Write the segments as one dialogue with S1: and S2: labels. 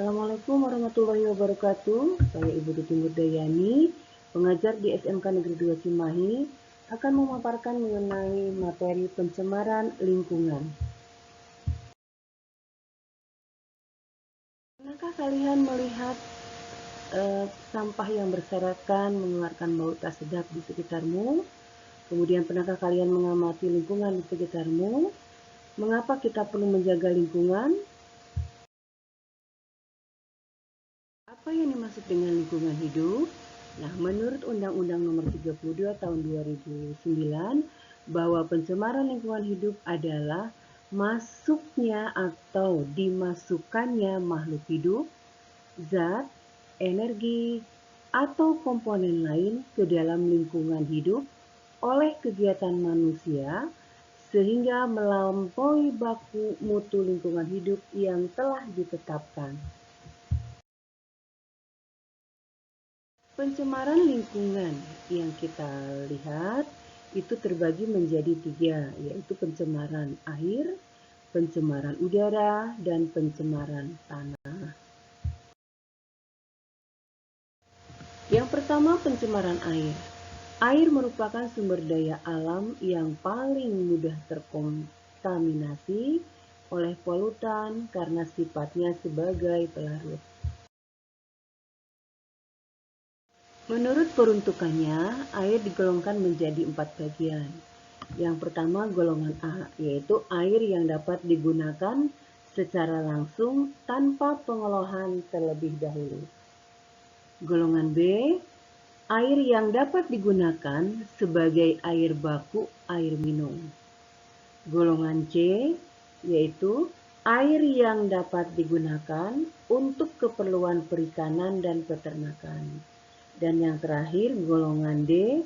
S1: Assalamualaikum warahmatullahi wabarakatuh. Saya Ibu Tuti Murdayani, pengajar di SMK Negeri 2 Cimahi, akan memaparkan mengenai materi pencemaran lingkungan. Pernahkah kalian melihat sampah yang berserakan mengeluarkan bau tak sedap di sekitarmu? Kemudian pernahkah kalian mengamati lingkungan di sekitarmu? Mengapa kita perlu menjaga lingkungan? Apa yang dimaksud dengan lingkungan hidup? Nah, menurut Undang-Undang Nomor 32 Tahun 2009, bahwa pencemaran lingkungan hidup adalah masuknya atau dimasukkannya makhluk hidup, zat, energi, atau komponen lain ke dalam lingkungan hidup oleh kegiatan manusia sehingga melampaui baku mutu lingkungan hidup yang telah ditetapkan. Pencemaran lingkungan yang kita lihat itu terbagi menjadi 3, yaitu pencemaran air, pencemaran udara, dan pencemaran tanah. Yang pertama, pencemaran air. Air merupakan sumber daya alam yang paling mudah terkontaminasi oleh polutan karena sifatnya sebagai pelarut. Menurut peruntukannya, air digolongkan menjadi 4 bagian. Yang pertama, golongan A, yaitu air yang dapat digunakan secara langsung tanpa pengolahan terlebih dahulu. Golongan B, air yang dapat digunakan sebagai air baku air minum. Golongan C, yaitu air yang dapat digunakan untuk keperluan perikanan dan peternakan. Dan yang terakhir, golongan D,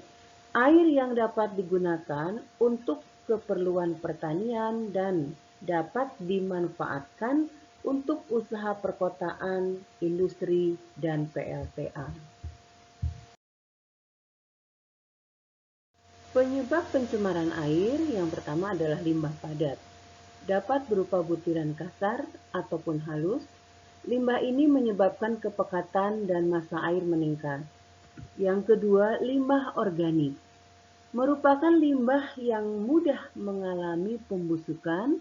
S1: air yang dapat digunakan untuk keperluan pertanian dan dapat dimanfaatkan untuk usaha perkotaan, industri, dan PLTA. Penyebab pencemaran air yang pertama adalah limbah padat. Dapat berupa butiran kasar ataupun halus. Limbah ini menyebabkan kepekatan dan massa air meningkat. Yang kedua, limbah organik. Merupakan limbah yang mudah mengalami pembusukan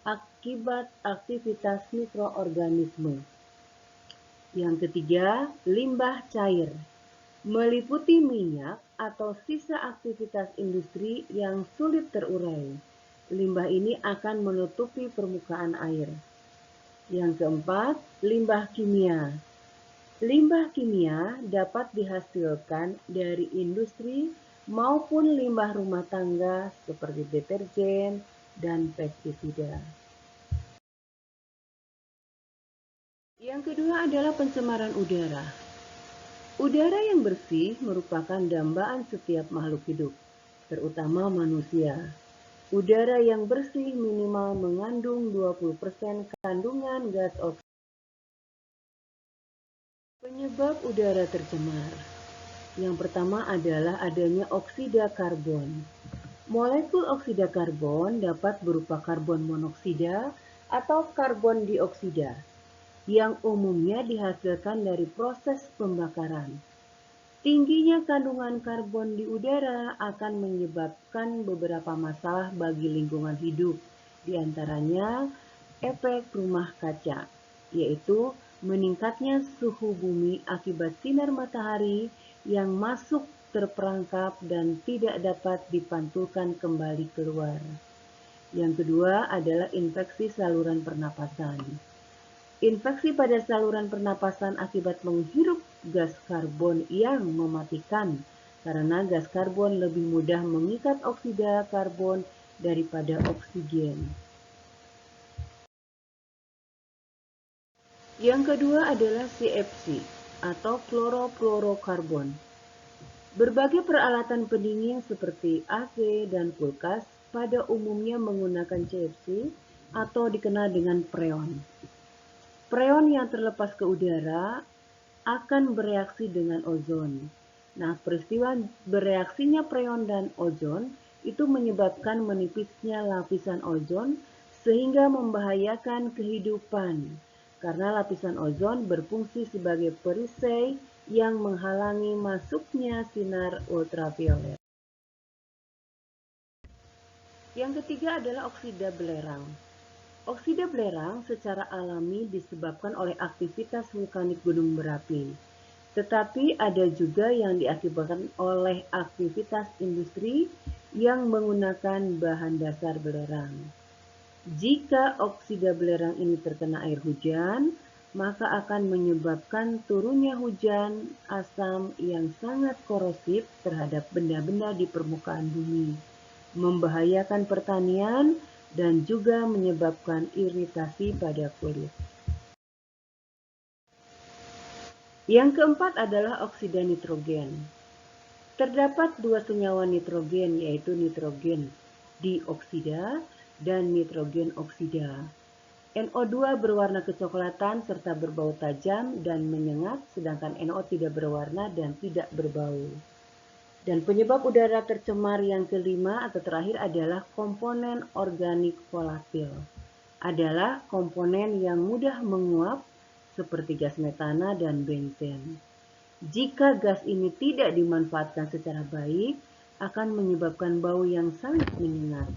S1: akibat aktivitas mikroorganisme. Yang ketiga, limbah cair. Meliputi minyak atau sisa aktivitas industri yang sulit terurai. Limbah ini akan menutupi permukaan air. Yang keempat, limbah kimia. Limbah kimia dapat dihasilkan dari industri maupun limbah rumah tangga seperti deterjen dan pestisida. Yang kedua adalah pencemaran udara. Udara yang bersih merupakan dambaan setiap makhluk hidup, terutama manusia. Udara yang bersih minimal mengandung 20% kandungan gas oksida. Penyebab udara tercemar. Yang pertama adalah adanya oksida karbon. Molekul oksida karbon dapat berupa karbon monoksida atau karbon dioksida, yang umumnya dihasilkan dari proses pembakaran. Tingginya kandungan karbon di udara akan menyebabkan beberapa masalah bagi lingkungan hidup, diantaranya efek rumah kaca, yaitu meningkatnya suhu bumi akibat sinar matahari yang masuk terperangkap dan tidak dapat dipantulkan kembali keluar. Yang kedua adalah infeksi saluran pernapasan. Infeksi pada saluran pernapasan akibat menghirup gas karbon yang mematikan, karena gas karbon lebih mudah mengikat oksida karbon daripada oksigen. Yang kedua adalah CFC atau klorofluorokarbon. Berbagai peralatan pendingin seperti AC dan kulkas pada umumnya menggunakan CFC atau dikenal dengan freon. Freon yang terlepas ke udara akan bereaksi dengan ozon. Nah, peristiwa bereaksinya freon dan ozon itu menyebabkan menipisnya lapisan ozon sehingga membahayakan kehidupan karena lapisan ozon berfungsi sebagai perisai yang menghalangi masuknya sinar ultraviolet. Yang ketiga adalah oksida belerang. Oksida belerang secara alami disebabkan oleh aktivitas vulkanik gunung berapi, tetapi ada juga yang diakibatkan oleh aktivitas industri yang menggunakan bahan dasar belerang. Jika oksida belerang ini terkena air hujan, maka akan menyebabkan turunnya hujan asam yang sangat korosif terhadap benda-benda di permukaan bumi, membahayakan pertanian, dan juga menyebabkan iritasi pada kulit. Yang keempat adalah oksida nitrogen. Terdapat dua senyawa nitrogen, yaitu nitrogen dioksida dan nitrogen oksida. NO2 berwarna kecoklatan serta berbau tajam dan menyengat, sedangkan NO tidak berwarna dan tidak berbau. Dan penyebab udara tercemar yang kelima atau terakhir adalah komponen organik volatil. Adalah komponen yang mudah menguap seperti gas metana dan benzen. Jika gas ini tidak dimanfaatkan secara baik, akan menyebabkan bau yang sangat menyengat.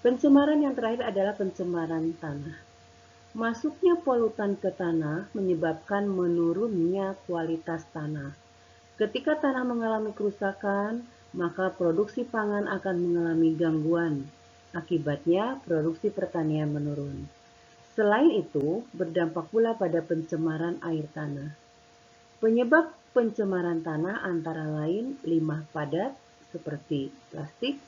S1: Pencemaran yang terakhir adalah pencemaran tanah. Masuknya polutan ke tanah menyebabkan menurunnya kualitas tanah. Ketika tanah mengalami kerusakan, maka produksi pangan akan mengalami gangguan. Akibatnya, produksi pertanian menurun. Selain itu, berdampak pula pada pencemaran air tanah. Penyebab pencemaran tanah antara lain limbah padat seperti plastik,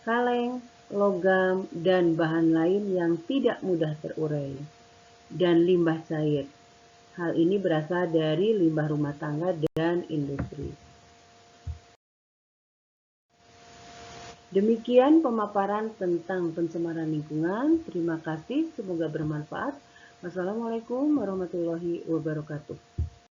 S1: kaleng, logam, dan bahan lain yang tidak mudah terurai, dan limbah cair. Hal ini berasal dari limbah rumah tangga dan industri. Demikian pemaparan tentang pencemaran lingkungan. Terima kasih, semoga bermanfaat. Wassalamualaikum warahmatullahi wabarakatuh.